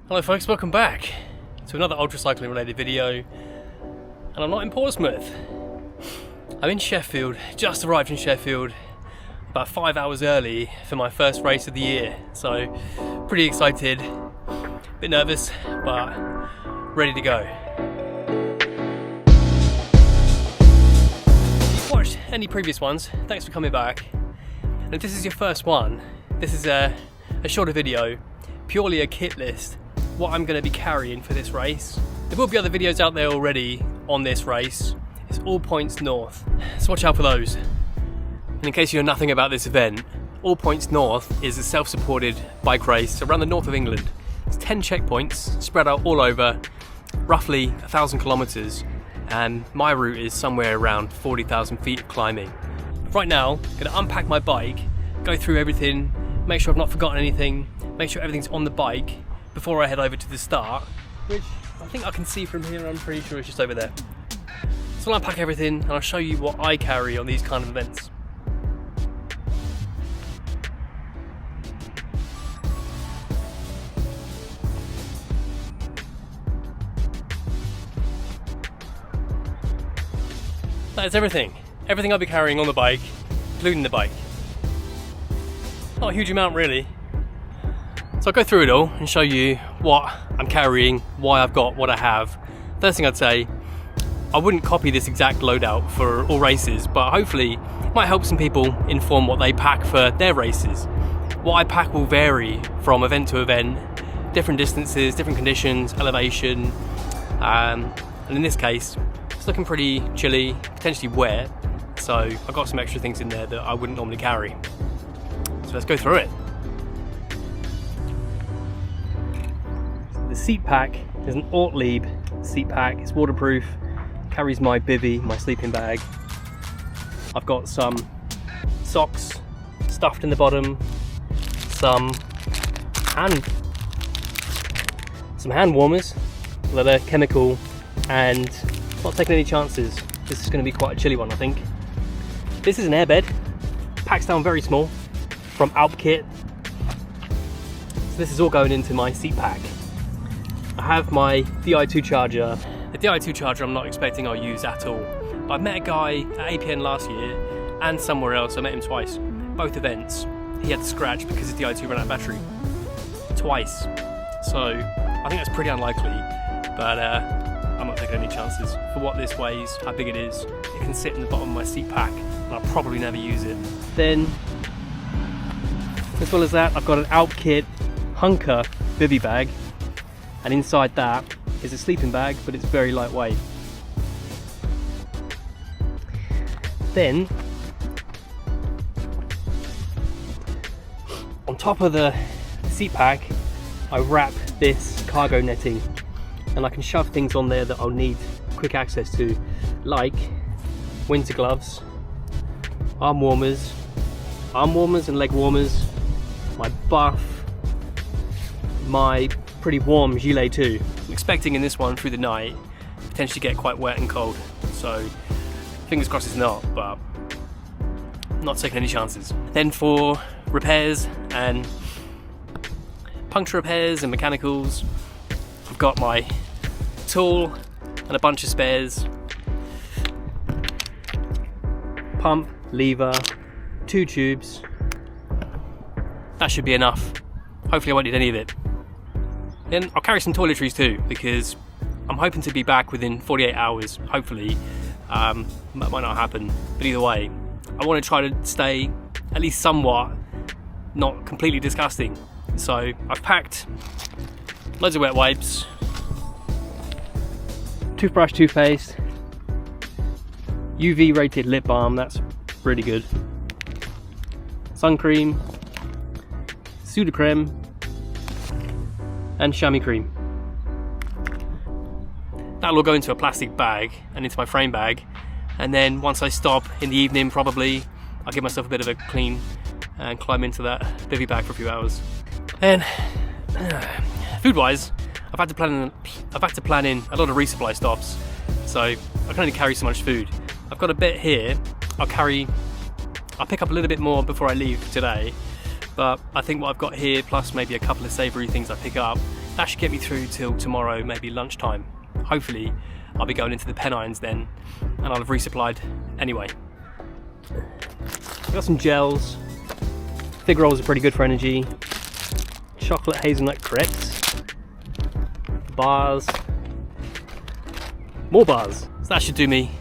Hello folks, welcome back to another ultra cycling related video, and I'm not in Portsmouth. I'm in Sheffield, just arrived in Sheffield about 5 hours early for my first race of the year, so pretty excited, a bit nervous but ready to go. If you've watched any previous ones, thanks for coming back, and if this is your first one, this is a shorter video, purely a kit list, what I'm going to be carrying for this race. There will be other videos out there already on this race. It's all points north, so watch out for those. And in case you know nothing about this event, All Points North is a self-supported bike race around the north of England. It's 10 checkpoints spread out all over, roughly 1,000 kilometers, and my route is somewhere around 40,000 feet of climbing. Right now, I'm going to unpack my bike, go through everything, make sure I've not forgotten anything, make sure everything's on the bike before I head over to the start, which I think I can see from here. I'm pretty sure it's just over there. So I'll unpack everything and I'll show you what I carry on these kind of events. That is everything. Everything I'll be carrying on the bike, including the bike. Not a huge amount really. So I'll go through it all and show you what I'm carrying, why I've got what I have. First thing I'd say, I wouldn't copy this exact loadout for all races, but hopefully it might help some people inform what they pack for their races. What I pack will vary from event to event, different distances, different conditions, elevation, and in this case, it's looking pretty chilly, potentially wet, so I've got some extra things in there that I wouldn't normally carry. So let's go through it. The seat pack is an Ortlieb seat pack. It's waterproof, carries my bivvy, my sleeping bag. I've got some socks stuffed in the bottom, some hand warmers that are chemical, and not taking any chances. This is going to be quite a chilly one, I think. This is an airbed, packs down very small, from Alp Kit. So this is all going into my seat pack. I have my Di2 charger. The Di2 charger I'm not expecting I'll use at all. But I met a guy at APN last year and somewhere else. I met him twice, both events. He had to scratch because his Di2 ran out of battery twice. So I think that's pretty unlikely, but I'm not taking any chances. For what this weighs, how big it is, it can sit in the bottom of my seat pack and I'll probably never use it. Then, as well as that, I've got an Alp Kit Hunker bivvy bag, and inside that is a sleeping bag, but it's very lightweight. Then, on top of the seat pack, I wrap this cargo netting, and I can shove things on there that I'll need quick access to, like winter gloves, arm warmers and leg warmers, my buff, my pretty warm gilet too. I'm expecting in this one through the night potentially get quite wet and cold, so fingers crossed it's not, but I'm not taking any chances. Then for repairs and puncture repairs and mechanicals, I've got my tool and a bunch of spares, pump, lever, 2 tubes. That should be enough. Hopefully I won't need any of it. Then I'll carry some toiletries too, because I'm hoping to be back within 48 hours, hopefully. That might not happen, but either way, I want to try to stay at least somewhat not completely disgusting. So I've packed loads of wet wipes, toothbrush, toothpaste, UV rated lip balm, that's really good, sun cream, Sudocreme, and chamois cream. That'll all go into a plastic bag and into my frame bag, and then once I stop in the evening, probably I'll give myself a bit of a clean and climb into that bivvy bag for a few hours. And food wise, I've had to plan in a lot of resupply stops, so I can only carry so much food. I've got a bit here. I'll pick up a little bit more before I leave today, but I think what I've got here, plus maybe a couple of savoury things I pick up, that should get me through till tomorrow, maybe lunchtime. Hopefully I'll be going into the Pennines then, and I'll have resupplied anyway. I've got some gels. Fig rolls are pretty good for energy. Chocolate hazelnut crepes. Bars. More bars. So that should do me.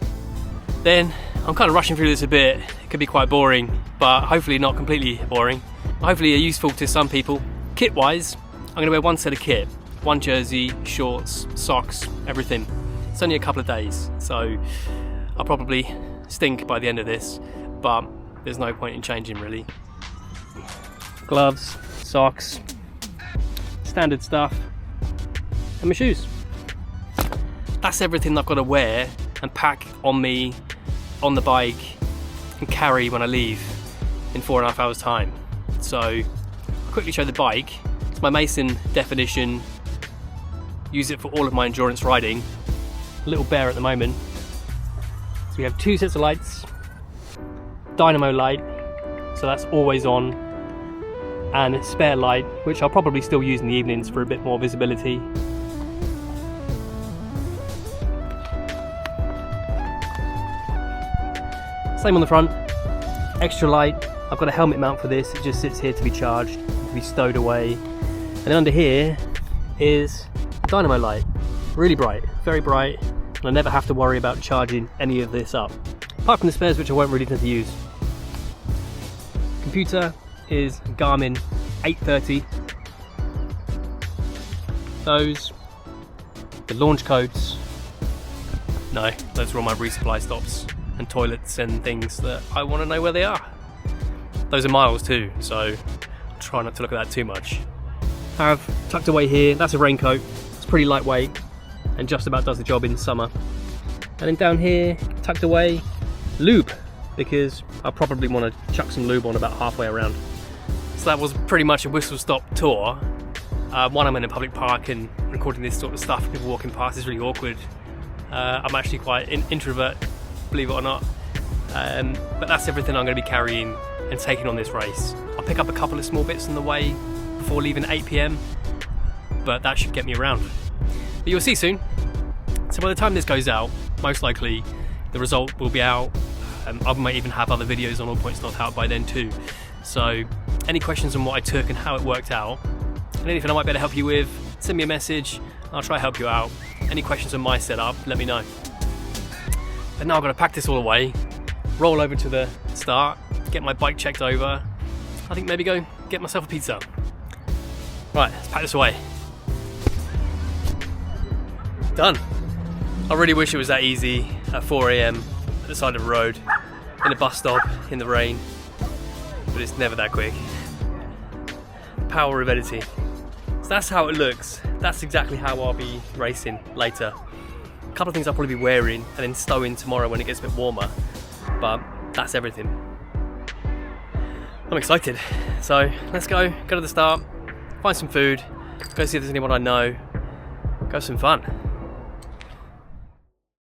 Then I'm kind of rushing through this a bit. It could be quite boring, but hopefully not completely boring. Hopefully useful to some people. Kit wise, I'm going to wear one set of kit. One jersey, shorts, socks, everything. It's only a couple of days, so I'll probably stink by the end of this, but there's no point in changing really. Gloves, socks, standard stuff, and my shoes. That's everything I've got to wear and pack on me, on the bike, and carry when I leave in 4.5 hours time. So I'll quickly show the bike. It's my Mason Definition. Use it for all of my endurance riding. A little bare at the moment. So we have 2 sets of lights, dynamo light, so that's always on, and a spare light, which I'll probably still use in the evenings for a bit more visibility. Same on the front, extra light. I've got a helmet mount for this, it just sits here to be charged, to be stowed away. And under here is dynamo light, really bright, very bright, and I never have to worry about charging any of this up, apart from the spares which I won't really tend to use. Computer is Garmin 830. Those, the launch codes, no, those are all my resupply stops and toilets and things that I want to know where they are. Those are miles too, so try not to look at that too much. I have tucked away here, that's a raincoat, it's pretty lightweight and just about does the job in summer. And then down here, tucked away, lube, because I probably want to chuck some lube on about halfway around. So that was pretty much a whistle-stop tour. One, I'm in a public park and recording this sort of stuff, people walking past is really awkward. I'm actually quite an introvert, believe it or not. But that's everything I'm going to be carrying and taking on this race. I'll pick up a couple of small bits on the way before leaving at 8 PM, but that should get me around. But you'll see soon. So by the time this goes out, most likely the result will be out. I might even have other videos on All Points Not Out by then too. So any questions on what I took and how it worked out, and anything I might be able to help you with, send me a message, I'll try to help you out. Any questions on my setup, let me know. But now I've got to pack this all away, roll over to the start, get my bike checked over, I think maybe go get myself a pizza. Right, let's pack this away. Done. I really wish it was that easy at 4 AM at the side of the road, in a bus stop, in the rain, but it's never that quick. The power of editing. So that's how it looks. That's exactly how I'll be racing later. A couple of things I'll probably be wearing and then stowing tomorrow when it gets a bit warmer, but that's everything. I'm excited. So let's go to the start, find some food, go see if there's anyone I know, go have some fun.